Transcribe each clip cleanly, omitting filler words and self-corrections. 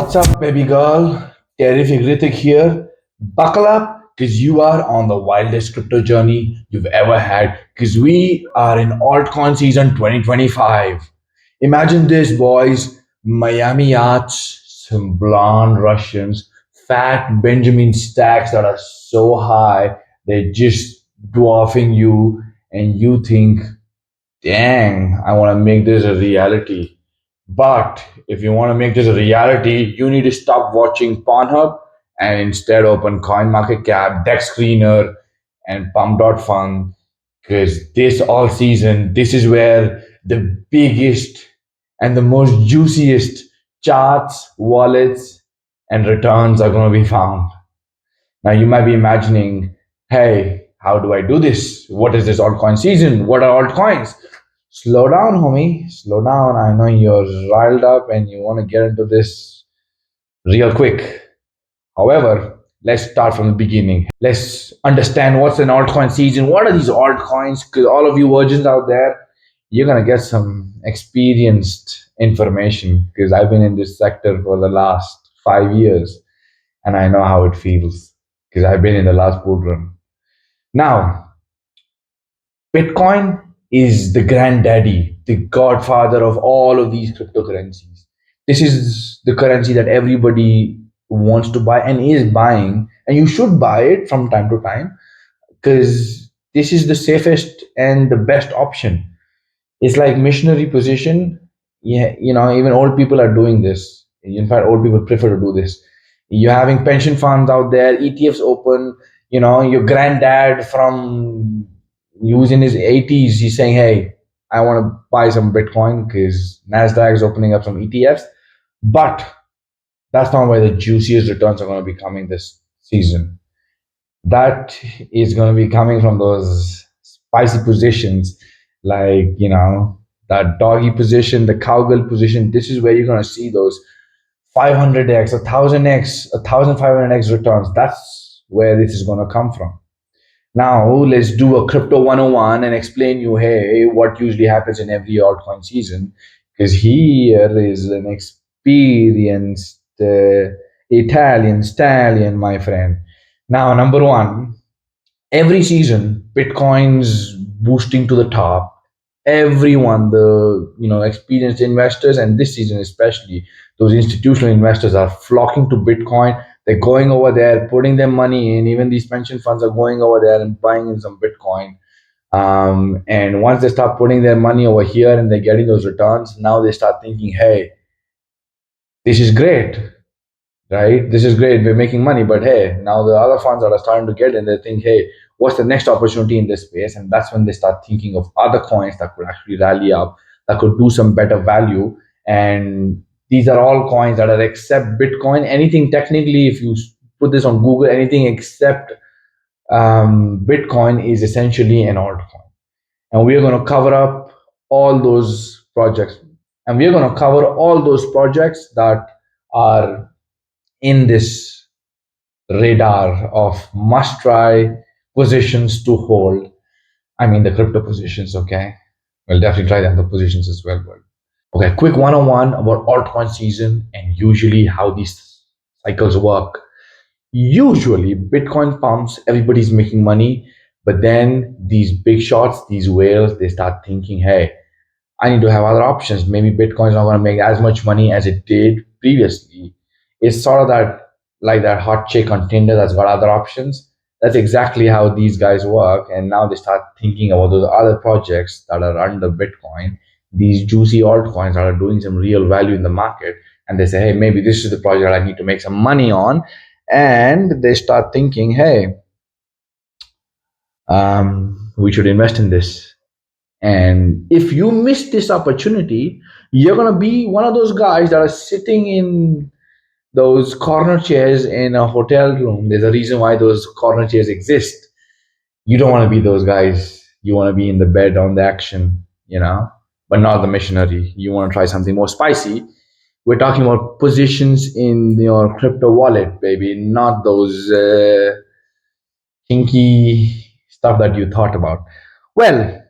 What's up, baby girl? Terrific Ritik here. Buckle up, because you are on the wildest crypto journey you've ever had, because we are in altcoin season 2025. Imagine this, boys. Miami yachts, some blonde Russians, fat Benjamin stacks that are so high, they're just dwarfing you, and you think, dang, I want to make this a reality. But if you want to make this a reality, you need to stop watching Pornhub and instead open CoinMarketCap, Dex Screener, and Pump.fun. Because this all season, this is where the biggest and the most juiciest charts, wallets, and returns are going to be found. Now you might be imagining, hey, how do I do this? What is this altcoin season? What are altcoins? Slow down, homie. Slow down. I know you're riled up and you want to get into this real quick. However, let's start from the beginning. Let's understand what's an altcoin season. What are these altcoins? Because all of you virgins out there, you're going to get some experienced information because I've been in this sector for the last 5 years and I know how it feels because I've been in the last bull run. Now, Bitcoin is the granddaddy, the godfather of all of these cryptocurrencies. This is the currency that everybody wants to buy and is buying, and you should buy it from time to time because this is the safest and the best option. It's like missionary position. Yeah, even old people are doing this. In fact, old people prefer to do this. You're having pension funds out there, ETFs open. Your granddad from he was in his 80s. He's saying, "Hey, I want to buy some Bitcoin because Nasdaq is opening up some ETFs." But that's not where the juiciest returns are going to be coming this season. That is going to be coming from those spicy positions, like that doggy position, the cowgirl position. This is where you're going to see those 500x, 1000x, 1500x returns. That's where this is going to come from. Now let's do a crypto 101 and explain you, hey, what usually happens in every altcoin season, because here is an experienced Italian stallion, my friend. Now, number one, every season Bitcoin's boosting to the top. Everyone, the experienced investors, and this season especially, those institutional investors are flocking to Bitcoin. They're going over there, putting their money in. Even these pension funds are going over there and buying in some Bitcoin. And once they start putting their money over here and they're getting those returns, now they start thinking, hey, this is great, right? This is great. We're making money, but hey, now the other funds that are starting to get in, they think, hey, what's the next opportunity in this space? And that's when they start thinking of other coins that could actually rally up, that could do some better value. And these are all coins that are except Bitcoin. Anything technically, if you put this on Google, anything except Bitcoin is essentially an altcoin. And we're going to cover up all those projects. And we're going to cover all those projects that are in this radar of must try positions to hold. I mean, the crypto positions, okay? We'll definitely try the other positions as well. But okay, quick 101 about altcoin season and usually how these cycles work. Usually, Bitcoin pumps, everybody's making money, but then these big shots, these whales, they start thinking, hey, I need to have other options. Maybe Bitcoin's not going to make as much money as it did previously. It's sort of that like that hot chick on Tinder that's got other options. That's exactly how these guys work. And now they start thinking about those other projects that are under Bitcoin, these juicy altcoins that are doing some real value in the market. And they say, hey, maybe this is the project I need to make some money on. And they start thinking, hey, we should invest in this. And if you miss this opportunity, you're going to be one of those guys that are sitting in those corner chairs in a hotel room. There's a reason why those corner chairs exist. You don't want to be those guys. You want to be in the bed on the action, but not the missionary. You want to try something more spicy. We're talking about positions in your crypto wallet, baby, not those kinky stuff that you thought about. Well,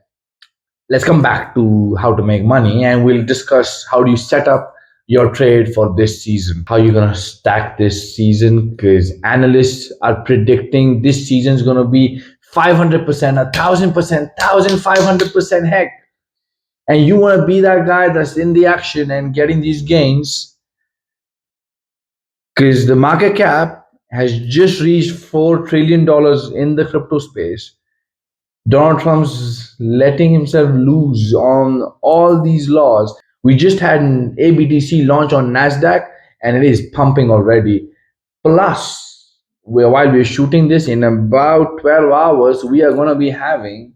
let's come back to how to make money and we'll discuss how do you set up your trade for this season. How you gonna stack this season? Because analysts are predicting this season is gonna be 500%, 1,000%, 1,500%. Heck, and you want to be that guy that's in the action and getting these gains because the market cap has just reached $4 trillion in the crypto space. Donald Trump's letting himself loose on all these laws. We just had an ABTC launch on NASDAQ and it is pumping already. Plus, while we're shooting this in about 12 hours, we are going to be having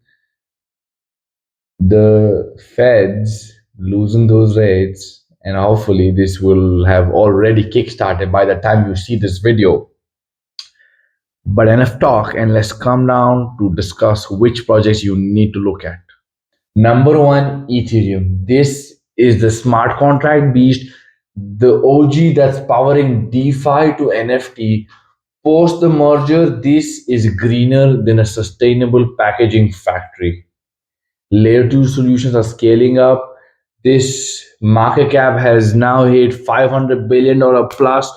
the feds losing those rates, and hopefully this will have already kickstarted by the time you see this video. But enough talk, and let's come down to discuss which projects you need to look at. Number one, Ethereum. This is the smart contract beast, the OG that's powering DeFi to NFT. Post the merger, this is greener than a sustainable packaging factory. Layer 2 solutions are scaling up. This market cap has now hit $500 billion plus.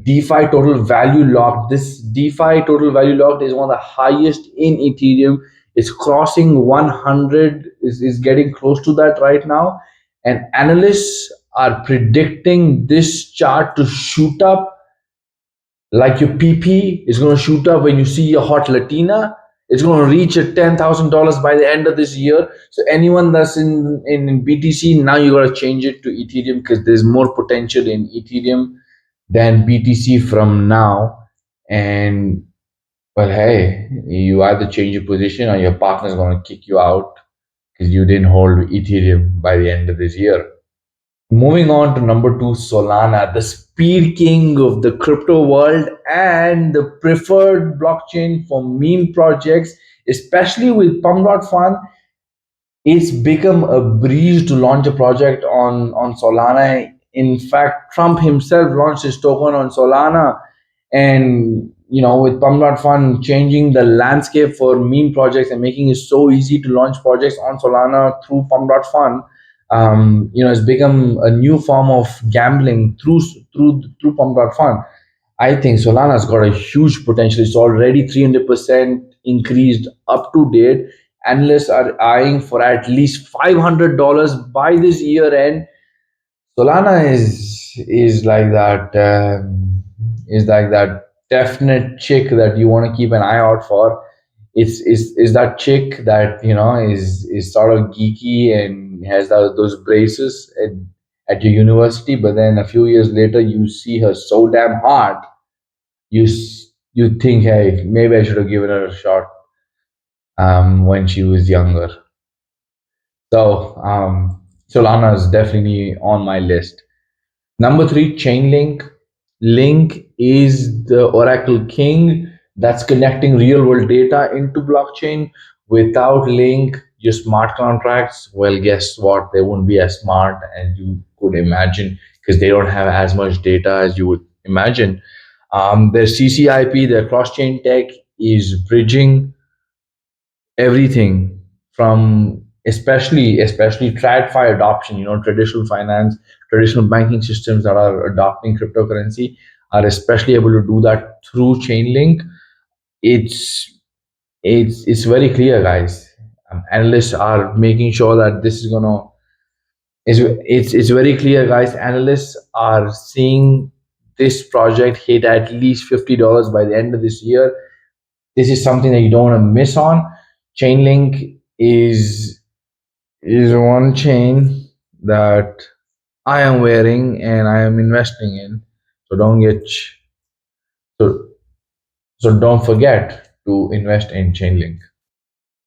DeFi total value locked. This DeFi total value locked is one of the highest in Ethereum. It's crossing 100, is getting close to that right now. And analysts are predicting this chart to shoot up like your PP is going to shoot up when you see a hot Latina. It's going to reach at $10,000 by the end of this year. So anyone that's in BTC, now you got to change it to Ethereum because there's more potential in Ethereum than BTC from now. And well, hey, you either change your position or your partner's going to kick you out because you didn't hold Ethereum by the end of this year. Moving on to number two, Solana, the speed king of the crypto world and the preferred blockchain for meme projects, especially with Pump.Fun. It's become a breeze to launch a project on Solana. In fact, Trump himself launched his token on Solana. And, with Pump.Fun changing the landscape for meme projects and making it so easy to launch projects on Solana through Pump.Fun, it's become a new form of gambling through Pump.Fun. I think Solana's got a huge potential. It's already 300% increased up to date. Analysts are eyeing for at least $500 by this year end. Solana is like that definite chick that you want to keep an eye out for. Is that chick that is sort of geeky and has those braces at your university, but then a few years later you see her so damn hard, you think, hey, maybe I should have given her a shot when she was younger. So Solana is definitely on my list. Number three, Chainlink. Link is the Oracle King that's connecting real world data into blockchain. Without Link, your smart contracts, well, guess what? They won't be as smart as you could imagine because they don't have as much data as you would imagine. Their CCIP, their cross chain tech, is bridging everything from especially TradFi adoption. Traditional finance, traditional banking systems that are adopting cryptocurrency are especially able to do that through Chainlink. It's it's it's very clear, guys. Analysts are making sure that this is gonna it's very clear, guys. Analysts are seeing this project hit at least $50 by the end of this year. This is something that you don't want to miss on. Chainlink is one chain that I am wearing and I am investing in. So don't get so so don't forget to invest in Chainlink.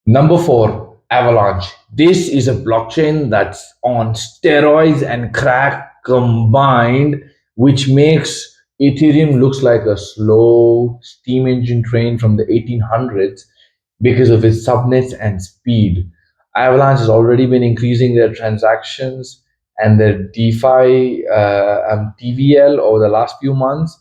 Number four, Avalanche. This is a blockchain that's on steroids and crack combined, which makes Ethereum looks like a slow steam engine train from the 1800s because of its subnets and speed. Avalanche has already been increasing their transactions and their DeFi TVL over the last few months.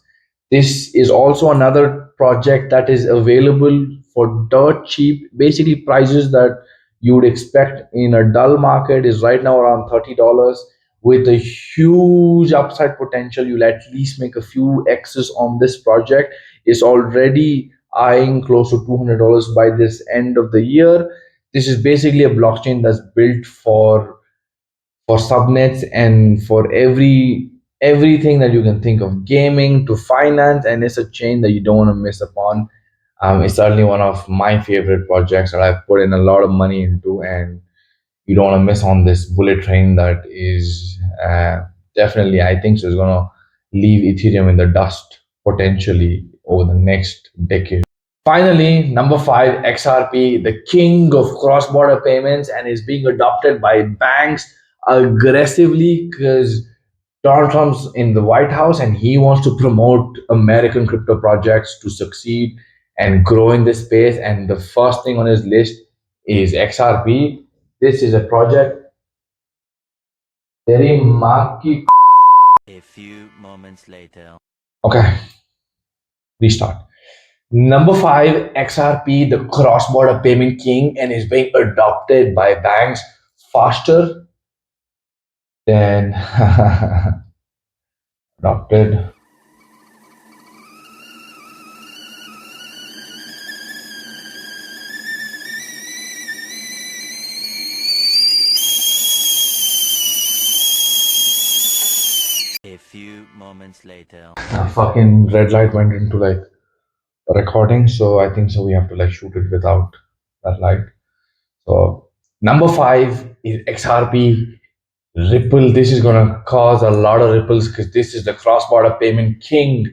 This is also another project that is available for dirt cheap. Basically, prices that you would expect in a dull market is right now around $30. with a huge upside potential. You'll at least make a few X's on this project. It's already eyeing close to $200 by this end of the year. This is basically a blockchain that's built for subnets and for everything that you can think of, gaming to finance, and it's a chain that you don't want to miss upon. It's certainly one of my favorite projects that I've put in a lot of money into, and you don't want to miss on this bullet train that is definitely, I think, so is going to leave Ethereum in the dust potentially over the next decade. Finally, number five, XRP, the king of cross border payments, and is being adopted by banks aggressively because Donald Trump's in the White House and he wants to promote American crypto projects to succeed and grow in this space. And the first thing on his list is XRP. This is a project very marquee. A few moments later. Okay, restart. Number five, XRP, the cross border payment king, and is being adopted by banks faster than adopted. A few moments later. Fucking red light went into like recording, so I think so we have to like shoot it without that light. So number five is XRP Ripple. This is gonna cause a lot of ripples because this is the cross-border payment king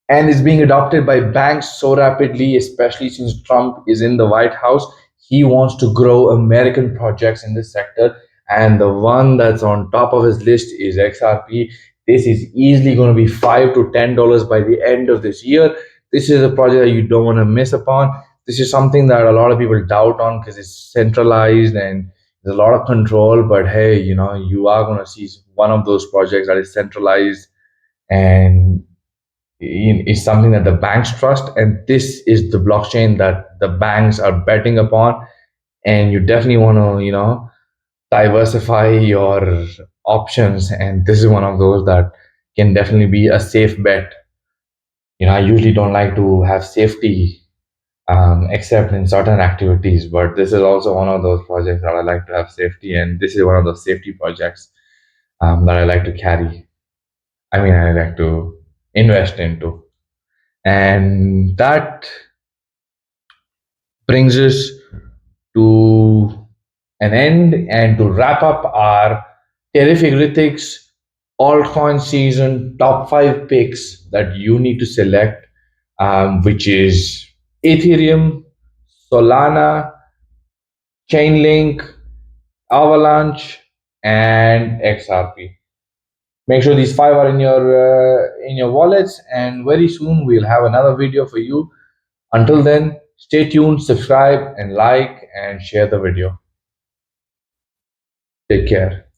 and is being adopted by banks so rapidly, especially since Trump is in the White House. He wants to grow American projects in this sector, and the one that's on top of his list is XRP. This is easily going to be $5 to $10 by the end of this year. This is a project that you don't want to miss upon. This is something that a lot of people doubt on because it's centralized and there's a lot of control. But hey, you are going to see one of those projects that is centralized and is something that the banks trust, and this is the blockchain that the banks are betting upon. And you definitely want to diversify your options, and this is one of those that can definitely be a safe bet. I usually don't like to have safety except in certain activities, but this is also one of those projects that I like to have safety, and this is one of those safety projects that I like to carry. I mean, I like to invest into. And that brings us to an end, and to wrap up our terrific Rithik's altcoin season top five picks that you need to select, which is Ethereum, Solana, Chainlink, Avalanche, and XRP. Make sure these five are in your wallets, and very soon we'll have another video for you. Until then, stay tuned, subscribe, and like and share the video. Take care.